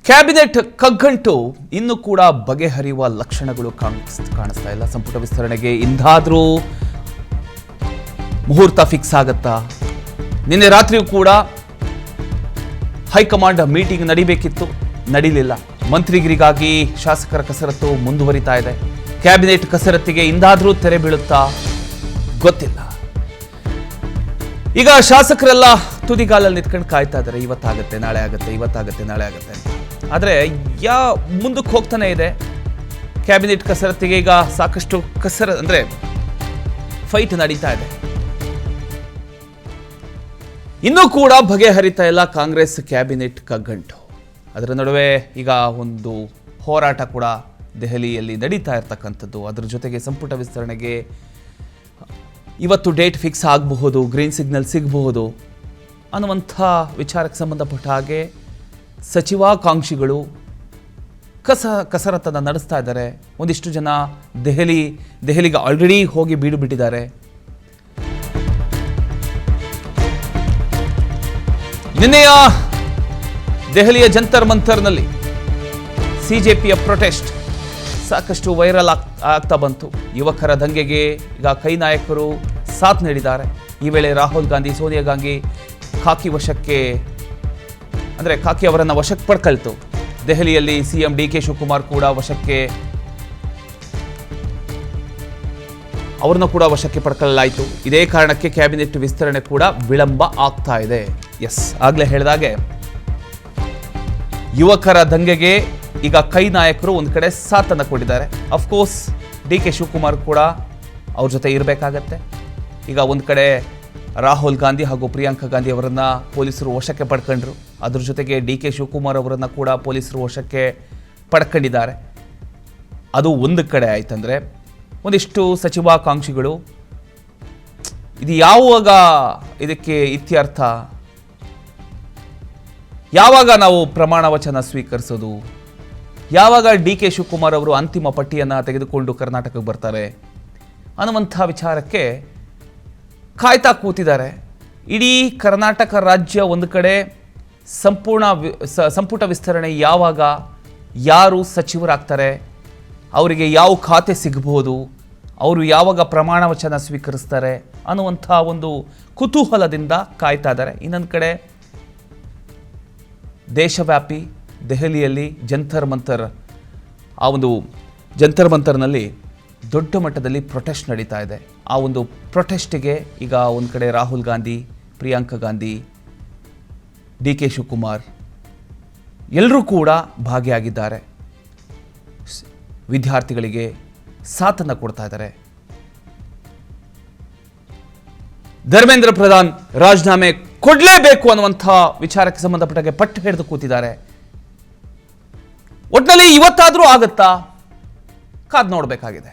Cabinet ಕಗ್ಗಂಟು ಇನ್ನೂ ಕೂಡ ಬಗೆಹರಿಯುವ ಲಕ್ಷಣಗಳು ಕಾಣಿಸ್ತಾ ಇಲ್ಲ. ಸಂಪುಟ ವಿಸ್ತರಣೆಗೆ ಇಂದಾದರೂ ಮುಹೂರ್ತ ಫಿಕ್ಸ್ ಆಗುತ್ತಾ? ನಿನ್ನೆ ರಾತ್ರಿಯೂ ಕೂಡ ಹೈಕಮಾಂಡ್ ಮೀಟಿಂಗ್ ನಡಿಬೇಕಿತ್ತು, ನಡೀಲಿಲ್ಲ. ಮಂತ್ರಿಗಿರಿಗಾಗಿ ಶಾಸಕರ ಕಸರತ್ತು ಮುಂದುವರಿತಾ ಇದೆ. ಕ್ಯಾಬಿನೆಟ್ ಕಸರತ್ತಿಗೆ ಇಂದಾದರೂ ತೆರೆ ಬೀಳುತ್ತಾ ಗೊತ್ತಿಲ್ಲ. ಈಗ ಶಾಸಕರೆಲ್ಲ ತುದಿಗಾಲಲ್ಲಿ ನಿಂತ್ಕೊಂಡು ಕಾಯ್ತಾ ಇದ್ದಾರೆ. ಇವತ್ತಾಗುತ್ತೆ, ನಾಳೆ ಆಗುತ್ತೆ, ಇವತ್ತಾಗುತ್ತೆ, ನಾಳೆ ಆಗುತ್ತೆ ಅಂತ. ಆದರೆ ಮುಂದಕ್ಕೆ ಹೋಗ್ತಾನೆ ಇದೆ ಕ್ಯಾಬಿನೆಟ್ ಕಸರತ್ತಿಗೆ. ಈಗ ಸಾಕಷ್ಟು ಅಂದರೆ ಫೈಟ್ ನಡೀತಾ ಇದೆ. ಇನ್ನೂ ಕೂಡ ಬಗೆಹರಿತಾ ಇಲ್ಲ ಕಾಂಗ್ರೆಸ್ ಕ್ಯಾಬಿನೆಟ್ ಕಗ್ಗಂಟು. ಅದರ ನಡುವೆ ಈಗ ಒಂದು ಹೋರಾಟ ಕೂಡ ದೆಹಲಿಯಲ್ಲಿ ನಡೀತಾ ಇರ್ತಕ್ಕಂಥದ್ದು. ಅದರ ಜೊತೆಗೆ ಸಂಪುಟ ವಿಸ್ತರಣೆಗೆ ಇವತ್ತು ಡೇಟ್ ಫಿಕ್ಸ್ ಆಗಬಹುದು, ಗ್ರೀನ್ ಸಿಗ್ನಲ್ ಸಿಗಬಹುದು ಅನ್ನುವಂಥ ವಿಚಾರಕ್ಕೆ ಸಂಬಂಧಪಟ್ಟ ಹಾಗೆ ಸಚಿವಾಕಾಂಕ್ಷಿಗಳು ಕಸರತ್ತನ್ನು ನಡೆಸ್ತಾ ಇದ್ದಾರೆ. ಒಂದಿಷ್ಟು ಜನ ದೆಹಲಿಗೆ ಆಲ್ರೆಡಿ ಹೋಗಿ ಬೀಡು ಬಿಟ್ಟಿದ್ದಾರೆ. ನಿನ್ನೆಯ ದೆಹಲಿಯ ಜಂತರ್ ಮಂತರ್ನಲ್ಲಿ ಸಿಜೆಪಿಯ ಪ್ರೊಟೆಸ್ಟ್ ಸಾಕಷ್ಟು ವೈರಲ್ ಆಗ್ತಾ ಬಂತು. ಯುವಕರ ದಂಗೆಗೆ ಈಗ ಕೈ ನಾಯಕರು ಸಾಥ್ ನೀಡಿದ್ದಾರೆ. ಈ ವೇಳೆ ರಾಹುಲ್ ಗಾಂಧಿ, ಸೋನಿಯಾ ಗಾಂಧಿ ಖಾಕಿ ಅವರನ್ನು ವಶಕ್ಕೆ ಪಡ್ಕೊಳ್ತು. ದೆಹಲಿಯಲ್ಲಿ ಸಿಎಂ ಡಿಕೆ ಶಿವಕುಮಾರ್ ಕೂಡ ಅವರನ್ನು ಕೂಡ ವಶಕ್ಕೆ ಪಡ್ಕೊಳ್ಳಲಾಯಿತು. ಇದೇ ಕಾರಣಕ್ಕೆ ಕ್ಯಾಬಿನೆಟ್ ವಿಸ್ತರಣೆ ಕೂಡ ವಿಳಂಬ ಆಗ್ತಾ ಇದೆ. ಆಗ್ಲೇ ಹೇಳಿದಾಗೆ ಯುವಕರ ದಂಗೆಗೆ ಈಗ ಕೈ ನಾಯಕರು ಒಂದು ಕಡೆ ಸಾಥನ್ನು ಕೊಟ್ಟಿದ್ದಾರೆ. ಅಫ್ಕೋರ್ಸ್ ಡಿಕೆ ಶಿವಕುಮಾರ್ ಕೂಡ ಅವ್ರ ಜೊತೆ ಇರಬೇಕಾಗತ್ತೆ. ಈಗ ಒಂದು ಕಡೆ ರಾಹುಲ್ ಗಾಂಧಿ ಹಾಗೂ ಪ್ರಿಯಾಂಕಾ ಗಾಂಧಿ ಅವರನ್ನ ಪೊಲೀಸರು ವಶಕ್ಕೆ ಪಡ್ಕೊಂಡ್ರು. ಅದ್ರ ಜೊತೆಗೆ ಡಿಕೆ ಶಿವಕುಮಾರ್ ಅವರನ್ನು ಕೂಡ ಪೊಲೀಸರು ವಶಕ್ಕೆ ಪಡ್ಕೊಂಡಿದ್ದಾರೆ. ಅದು ಒಂದು ಕಡೆ ಆಯ್ತಂದ್ರೆ, ಒಂದಿಷ್ಟು ಸಚಿವಾಕಾಂಕ್ಷಿಗಳು ಇದು ಯಾವಾಗ ಇದಕ್ಕೆ ಇತ್ಯರ್ಥ, ಯಾವಾಗ ನಾವು ಪ್ರಮಾಣ ವಚನ ಸ್ವೀಕರಿಸೋದು, ಯಾವಾಗ ಡಿಕೆ ಶಿವಕುಮಾರ್ ಅವರು ಅಂತಿಮ ಪಟ್ಟಿಯನ್ನು ತೆಗೆದುಕೊಂಡು ಕರ್ನಾಟಕಕ್ಕೆ ಬರ್ತಾರೆ ಅನ್ನುವಂಥ ವಿಚಾರಕ್ಕೆ ಕಾಯ್ತಾ ಕೂತಿದ್ದಾರೆ. ಇಡೀ ಕರ್ನಾಟಕ ರಾಜ್ಯ ಒಂದು ಕಡೆ ಸಂಪುಟ ವಿಸ್ತರಣೆ ಯಾವಾಗ, ಯಾರು ಸಚಿವರಾಗ್ತಾರೆ, ಅವರಿಗೆ ಯಾವ ಖಾತೆ ಸಿಗಬಹುದು, ಅವರು ಯಾವಾಗ ಪ್ರಮಾಣ ವಚನ ಸ್ವೀಕರಿಸ್ತಾರೆ ಅನ್ನುವಂಥ ಒಂದು ಕುತೂಹಲದಿಂದ ಕಾಯ್ತಾ ಇದ್ದಾರೆ. ಇನ್ನೊಂದು ಕಡೆ ದೇಶವ್ಯಾಪಿ ದೆಹಲಿಯಲ್ಲಿ ಜಂತರ್ ಮಂತರ್ನಲ್ಲಿ ದೊಡ್ಡ ಮಟ್ಟದಲ್ಲಿ ಪ್ರೊಟೆಸ್ಟ್ ನಡೀತಾ ಇದೆ. ಆ ಒಂದು ಪ್ರೊಟೆಸ್ಟಿಗೆ ಈಗ ಒಂದು ಕಡೆ ರಾಹುಲ್ ಗಾಂಧಿ, ಪ್ರಿಯಾಂಕಾ ಗಾಂಧಿ, ಡಿಕೆ ಶಿವಕುಮಾರ್ ಎಲ್ಲರೂ ಕೂಡ ಭಾಗಿಯಾಗಿದ್ದಾರೆ. ವಿದ್ಯಾರ್ಥಿಗಳಿಗೆ ಸಾಥನ್ನು ಕೊಡ್ತಾ ಇದ್ದಾರೆ. ಧರ್ಮೇಂದ್ರ ಪ್ರಧಾನ್ ರಾಜೀನಾಮೆ ಕೊಡಲೇಬೇಕು ಅನ್ನುವಂಥ ವಿಚಾರಕ್ಕೆ ಸಂಬಂಧಪಟ್ಟಾಗೆ ಪಟ್ಟು ಹಿಡಿದು ಕೂತಿದ್ದಾರೆ. ಒಟ್ಟಿನಲ್ಲಿ ಇವತ್ತಾದರೂ ಆಗುತ್ತಾ? ಕಾದು ನೋಡಬೇಕಾಗಿದೆ.